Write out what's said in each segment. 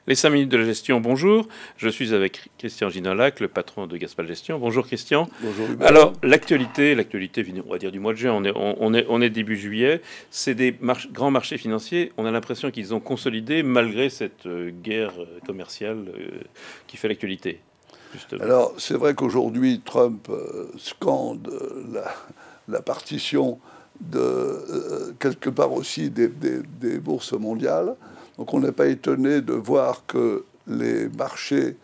Les 5 minutes de la gestion, bonjour. Je suis avec Christian Ginolac, le patron de Gaspal Gestion. Bonjour Christian. Bonjour Hubert. Alors, l'actualité, on va dire du mois de juin, on est début juillet. C'est des grands marchés financiers. On a l'impression qu'ils ont consolidé malgré cette guerre commerciale qui fait l'actualité. Alors, c'est vrai qu'aujourd'hui, Trump scande la partition de quelque part aussi des bourses mondiales. Donc on n'est pas étonné de voir que les marchés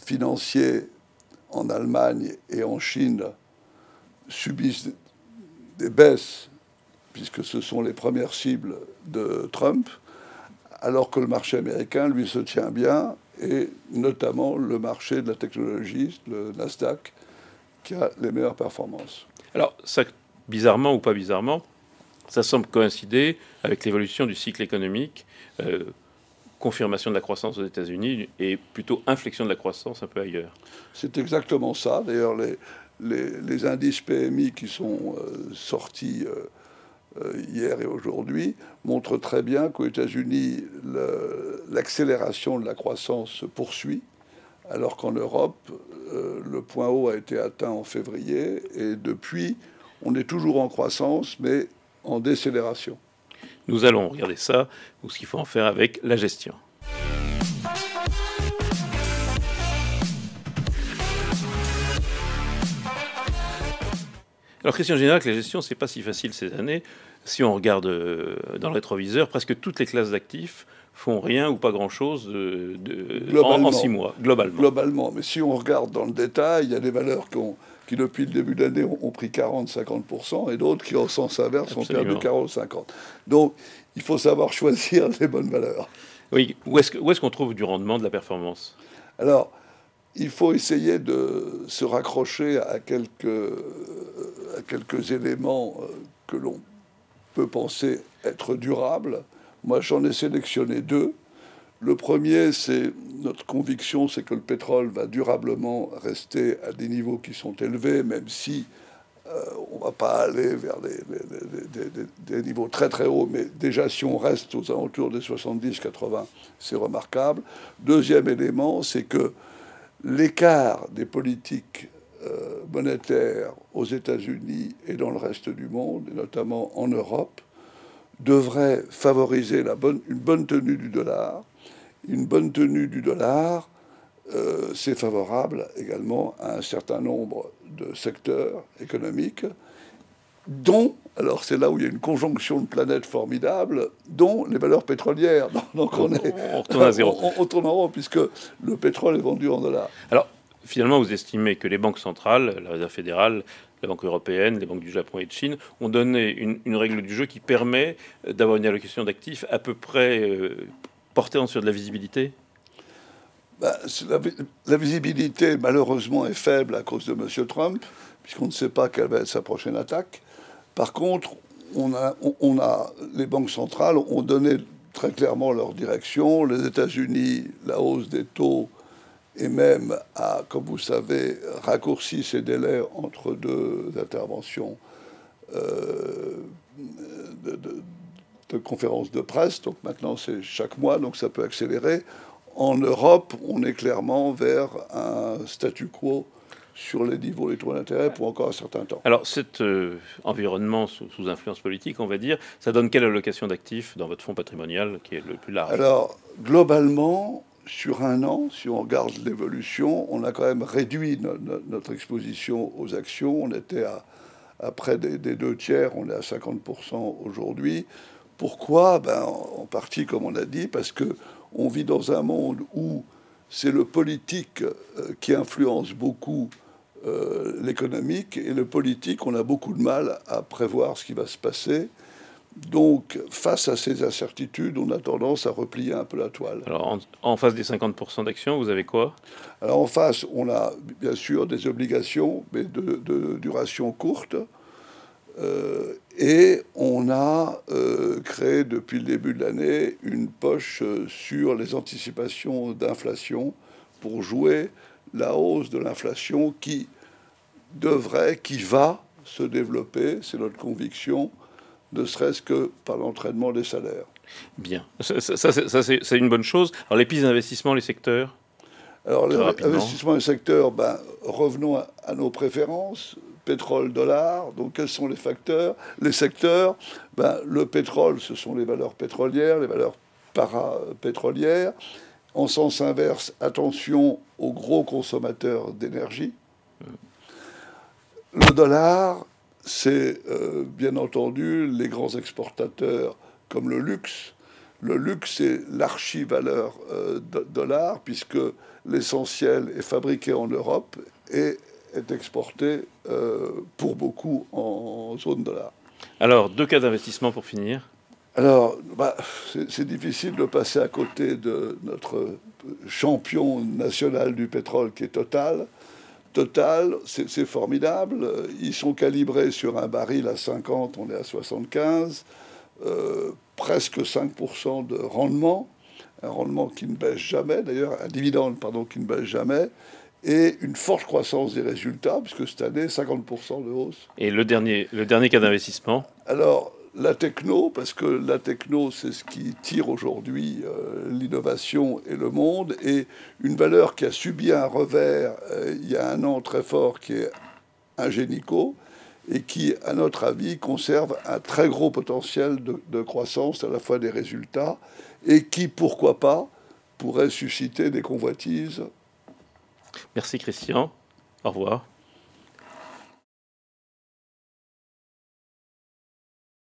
financiers en Allemagne et en Chine subissent des baisses, puisque ce sont les premières cibles de Trump, alors que le marché américain, lui, se tient bien, et notamment le marché de la technologie, le Nasdaq, qui a les meilleures performances. Alors, ça, bizarrement ou pas bizarrement, ça semble coïncider avec l'évolution du cycle économique, confirmation de la croissance aux États-Unis et plutôt inflexion de la croissance un peu ailleurs. C'est exactement ça. D'ailleurs, les indices PMI qui sont sortis hier et aujourd'hui montrent très bien qu'aux États-Unis, l'accélération de la croissance se poursuit, alors qu'en Europe, le point haut a été atteint en février, et depuis, on est toujours en croissance, mais en décélération. Nous allons regarder ça, ou ce qu'il faut en faire avec la gestion. Alors Christian Ginolac, la gestion, c'est pas si facile ces années. Si on regarde dans le rétroviseur, presque toutes les classes d'actifs font rien ou pas grand-chose en 6 mois, globalement. Globalement, mais si on regarde dans le détail, il y a des valeurs qui depuis le début de l'année, ont pris 40-50%, et d'autres qui, en sens inverse, ont perdu 40-50%. Donc, il faut savoir choisir les bonnes valeurs. Oui, où est-ce qu'on trouve du rendement, de la performance? Alors, il faut essayer de se raccrocher à quelques éléments que l'on peut penser être durables. Moi, j'en ai sélectionné 2. Le premier, c'est notre conviction, c'est que le pétrole va durablement rester à des niveaux qui sont élevés, même si on ne va pas aller vers des niveaux très très hauts, mais déjà si on reste aux alentours des 70-80, c'est remarquable. Deuxième élément, c'est que l'écart des politiques monétaires aux États-Unis et dans le reste du monde, et notamment en Europe, devrait favoriser une bonne tenue du dollar. Une bonne tenue du dollar, c'est favorable également à un certain nombre de secteurs économiques, dont, alors c'est là où il y a une conjonction de planètes formidable, dont les valeurs pétrolières. Donc on retourne à zéro. On tourne en rond, puisque le pétrole est vendu en dollars. Alors, finalement, vous estimez que les banques centrales, la Réserve fédérale, la Banque européenne, les banques du Japon et de Chine, ont donné une règle du jeu qui permet d'avoir une allocation d'actifs à peu près portée sur de la visibilité? La visibilité, malheureusement, est faible à cause de M. Trump, puisqu'on ne sait pas quelle va être sa prochaine attaque. Par contre, les banques centrales ont donné très clairement leur direction. Les États-Unis, la hausse des taux, et même a, comme vous savez, raccourci ces délais entre deux interventions de conférences de presse. Donc maintenant, c'est chaque mois, donc ça peut accélérer. En Europe, on est clairement vers un statu quo sur les niveaux des taux d'intérêt pour encore un certain temps. Alors cet environnement sous influence politique, on va dire, ça donne quelle allocation d'actifs dans votre fonds patrimonial qui est le plus large? Alors, globalement, sur un an, si on regarde l'évolution, on a quand même réduit notre exposition aux actions. On était à près des 2/3, on est à 50% aujourd'hui. Pourquoi? En partie, comme on a dit, parce qu'on vit dans un monde où c'est le politique qui influence beaucoup l'économique, et le politique, on a beaucoup de mal à prévoir ce qui va se passer. Donc, face à ces incertitudes, on a tendance à replier un peu la toile. Alors, en face des 50% d'actions, vous avez quoi? Alors, en face, on a bien sûr des obligations, mais de duration courte. Et on a créé depuis le début de l'année une poche sur les anticipations d'inflation pour jouer la hausse de l'inflation qui va se développer, c'est notre conviction, ne serait-ce que par l'entraînement des salaires. Bien, c'est une bonne chose. Alors les pistes d'investissement, les secteurs? Alors l'investissement des secteurs, ben, revenons à nos préférences. Pétrole, dollar, donc quels sont les facteurs? Les secteurs, ben, le pétrole, ce sont les valeurs pétrolières, les valeurs parapétrolières. En sens inverse, attention aux gros consommateurs d'énergie. Le dollar, c'est bien entendu les grands exportateurs comme le luxe. Le luxe, c'est l'archi-valeur dollar, puisque l'essentiel est fabriqué en Europe et est exporté pour beaucoup en zone dollar. Alors, deux cas d'investissement pour finir. Alors, bah, c'est difficile de passer à côté de notre champion national du pétrole qui est Total. Total, c'est formidable. Ils sont calibrés sur un baril à 50, on est à 75. Presque 5% de rendement. Un rendement qui ne baisse jamais, d'ailleurs, un dividende, pardon, qui ne baisse jamais. Et une forte croissance des résultats, puisque cette année, 50% de hausse. Et le dernier cas d'investissement? Alors, la techno, parce que la techno, c'est ce qui tire aujourd'hui l'innovation et le monde, et une valeur qui a subi un revers il y a un an très fort, qui est Ingenico, et qui, à notre avis, conserve un très gros potentiel de croissance, à la fois des résultats, et qui, pourquoi pas, pourrait susciter des convoitises. Merci Christian. Au revoir.